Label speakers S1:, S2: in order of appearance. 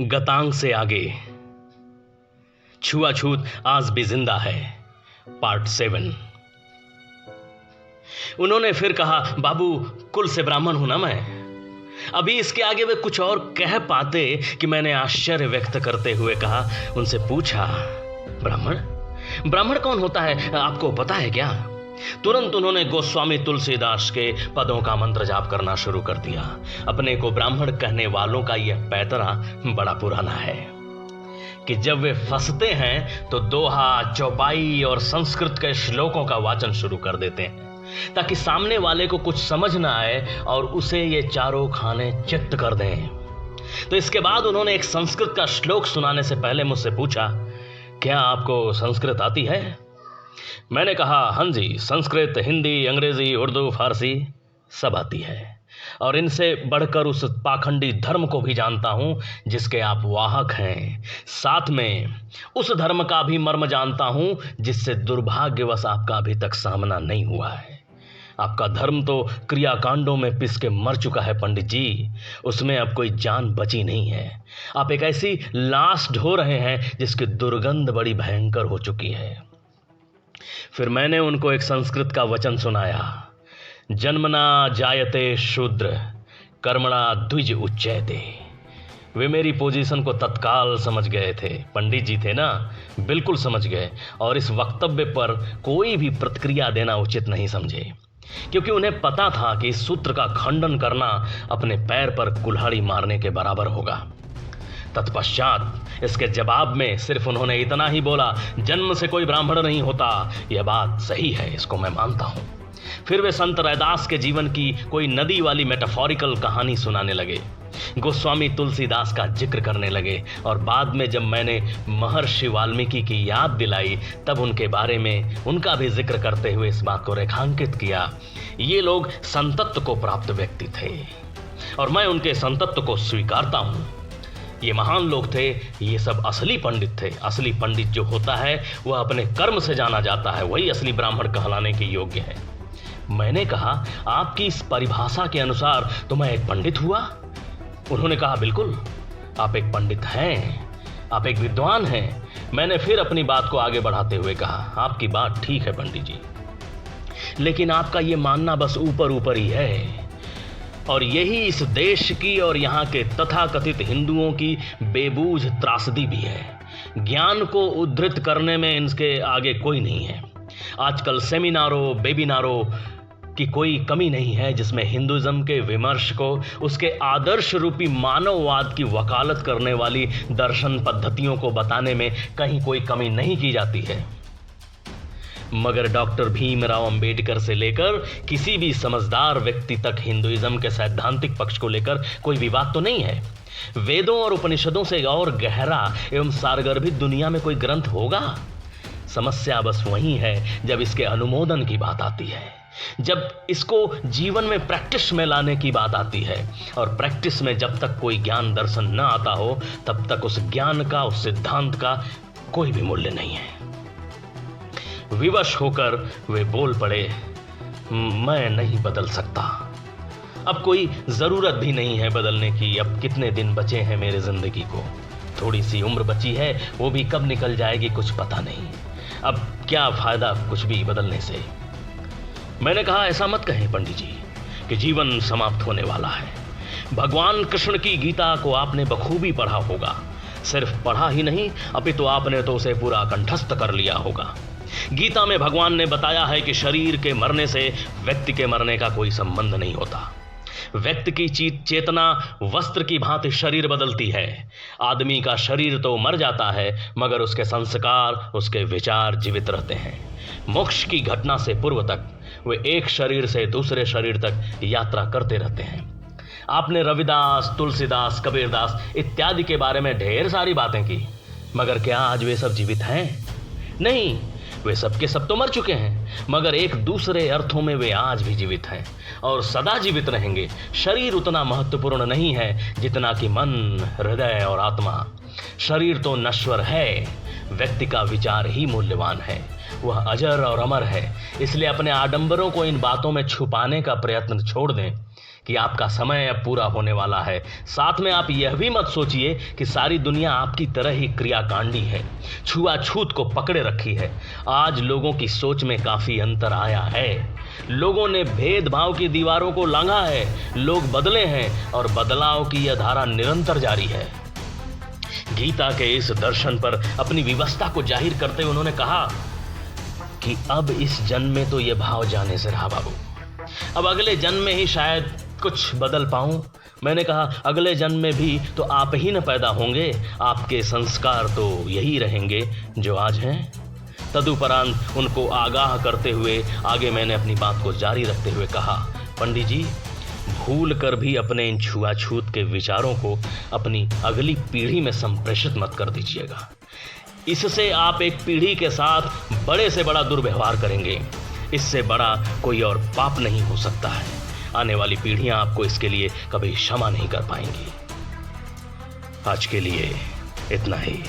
S1: गतांग से आगे छुआछूत आज भी जिंदा है, पार्ट 7। उन्होंने फिर कहा, बाबू कुल से ब्राह्मण हूं ना मैं। अभी इसके आगे वे कुछ और कह पाते कि मैंने आश्चर्य व्यक्त करते हुए कहा, उनसे पूछा, ब्राह्मण ब्राह्मण कौन होता है, आपको पता है क्या? तुरंत उन्होंने गोस्वामी तुलसीदास के पदों का मंत्र जाप करना शुरू कर दिया। अपने को ब्राह्मण कहने वालों का यह पैतरा बड़ा पुराना है कि जब वे फंसते हैं तो दोहा, चौपाई और संस्कृत के श्लोकों का वाचन शुरू कर देते हैं ताकि सामने वाले को कुछ समझ ना आए और उसे ये चारों खाने चित्त कर दें। तो इसके बाद उन्होंने एक संस्कृत का श्लोक सुनाने से पहले मुझसे पूछा, क्या आपको संस्कृत आती है? मैंने कहा, हाँ जी, संस्कृत, हिंदी, अंग्रेजी, उर्दू, फारसी सब आती है और इनसे बढ़कर उस पाखंडी धर्म को भी जानता हूं जिसके आप वाहक हैं। साथ में उस धर्म का भी मर्म जानता हूं जिससे दुर्भाग्यवश आपका अभी तक सामना नहीं हुआ है। आपका धर्म तो क्रियाकांडों में पिस के मर चुका है पंडित जी, उसमें अब कोई जान बची नहीं है। आप एक ऐसी लाश ढो रहे हैं जिसकी दुर्गंध बड़ी भयंकर हो चुकी है। फिर मैंने उनको एक संस्कृत का वचन सुनाया, जन्मना जायते शूद्र कर्मणा द्विज उच्यते। वे मेरी पोजीशन को तत्काल समझ गए थे। पंडित जी थे ना, बिल्कुल समझ गए और इस वक्तव्य पर कोई भी प्रतिक्रिया देना उचित नहीं समझे, क्योंकि उन्हें पता था कि इस सूत्र का खंडन करना अपने पैर पर कुल्हाड़ी मारने के बराबर होगा। तत्पश्चात इसके जवाब में सिर्फ उन्होंने इतना ही बोला, जन्म से कोई ब्राह्मण नहीं होता। यह बात सही है, इसको मैं मानता हूं। फिर वे संत रैदास के जीवन की कोई नदी वाली मेटाफोरिकल कहानी सुनाने लगे, गोस्वामी तुलसीदास का जिक्र करने लगे और बाद में जब मैंने महर्षि वाल्मीकि की याद दिलाई तब उनके बारे में उनका भी जिक्र करते हुए इस बात को रेखांकित किया, ये लोग संतत्व को प्राप्त व्यक्ति थे और मैं उनके संतत्व को स्वीकारता हूं। ये महान लोग थे, ये सब असली पंडित थे। असली पंडित जो होता है वह अपने कर्म से जाना जाता है, वही असली ब्राह्मण कहलाने के योग्य है। मैंने कहा, आपकी इस परिभाषा के अनुसार तो मैं एक पंडित हुआ? उन्होंने कहा, बिल्कुल, आप एक पंडित हैं, आप एक विद्वान हैं। मैंने फिर अपनी बात को आगे बढ़ाते हुए कहा, आपकी बात ठीक है पंडित जी, लेकिन आपका ये मानना बस ऊपर ऊपर ही है और यही इस देश की और यहाँ के तथाकथित हिंदुओं की बेबूझ त्रासदी भी है। ज्ञान को उद्धृत करने में इनके आगे कोई नहीं है। आजकल सेमिनारों, वेबिनारों की कोई कमी नहीं है जिसमें हिंदुइज्म के विमर्श को उसके आदर्श रूपी मानववाद की वकालत करने वाली दर्शन पद्धतियों को बताने में कहीं कोई कमी नहीं की जाती है। मगर डॉक्टर भीमराव अंबेडकर से लेकर किसी भी समझदार व्यक्ति तक हिंदुइज्म के सैद्धांतिक पक्ष को लेकर कोई विवाद तो नहीं है। वेदों और उपनिषदों से और गहरा एवं सारगर्भित दुनिया में कोई ग्रंथ होगा? समस्या बस वही है जब इसके अनुमोदन की बात आती है, जब इसको जीवन में प्रैक्टिस में लाने की बात आती है। और प्रैक्टिस में जब तक कोई ज्ञान दर्शन न आता हो तब तक उस ज्ञान का, उस सिद्धांत का कोई भी मूल्य नहीं है। विवश होकर वे बोल पड़े, मैं नहीं बदल सकता, अब कोई जरूरत भी नहीं है बदलने की। अब कितने दिन बचे हैं मेरे जिंदगी को, थोड़ी सी उम्र बची है, वो भी कब निकल जाएगी कुछ पता नहीं। अब क्या फायदा कुछ भी बदलने से। मैंने कहा, ऐसा मत कहें पंडित जी कि जीवन समाप्त होने वाला है। भगवान कृष्ण की गीता को आपने बखूबी पढ़ा होगा। सिर्फ पढ़ा ही नहीं, अपितु आपने तो उसे पूरा कंठस्थ कर लिया होगा। गीता में भगवान ने बताया है कि शरीर के मरने से व्यक्ति के मरने का कोई संबंध नहीं होता। व्यक्ति की चेतना वस्त्र की भांति शरीर बदलती है। आदमी का शरीर तो मर जाता है मगर उसके संस्कार, उसके विचार जीवित रहते हैं। मोक्ष की घटना से पूर्व तक वे एक शरीर से दूसरे शरीर तक यात्रा करते रहते हैं। आपने रविदास, तुलसीदास, कबीरदास इत्यादि के बारे में ढेर सारी बातें की, मगर क्या आज वे सब जीवित हैं? नहीं, वे सब के सब तो मर चुके हैं, मगर एक दूसरे अर्थों में वे आज भी जीवित हैं और सदा जीवित रहेंगे। शरीर उतना महत्वपूर्ण नहीं है जितना कि मन, हृदय और आत्मा। शरीर तो नश्वर है, व्यक्ति का विचार ही मूल्यवान है, वह अजर और अमर है। इसलिए अपने आडंबरों को इन बातों में छुपाने का प्रयत्न छोड़ दें। कि आपका समय अब पूरा होने वाला है। साथ में आप यह भी मत सोचिए कि सारी दुनिया आपकी तरह ही क्रियाकांडी है, छुआछूत को पकड़े रखी है। आज लोगों की सोच में काफी अंतर आया है। लोगों ने भेदभाव की दीवारों को लांघा है। लोग बदले हैं और बदलाव की यह धारा निरंतर जारी है। गीता के इस दर्शन पर अपनी विवशता को जाहिर करते हुए उन्होंने कहा कि अब इस जन्म में तो यह भाव जाने से रहा बाबू, अब अगले जन्म में ही शायद कुछ बदल पाऊं। मैंने कहा अगले जन्म में भी तो आप ही न पैदा होंगे, आपके संस्कार तो यही रहेंगे जो आज हैं। तदुपरांत उनको आगाह करते हुए आगे मैंने अपनी बात को जारी रखते हुए कहा, पंडित जी भूल कर भी अपने इन छुआछूत के विचारों को अपनी अगली पीढ़ी में संप्रेषित मत कर दीजिएगा। इससे आप एक पीढ़ी के साथ बड़े से बड़ा दुर्व्यवहार करेंगे। इससे बड़ा कोई और पाप नहीं हो सकता है। आने वाली पीढ़ियां आपको इसके लिए कभी क्षमा नहीं कर पाएंगी। आज के लिए इतना ही।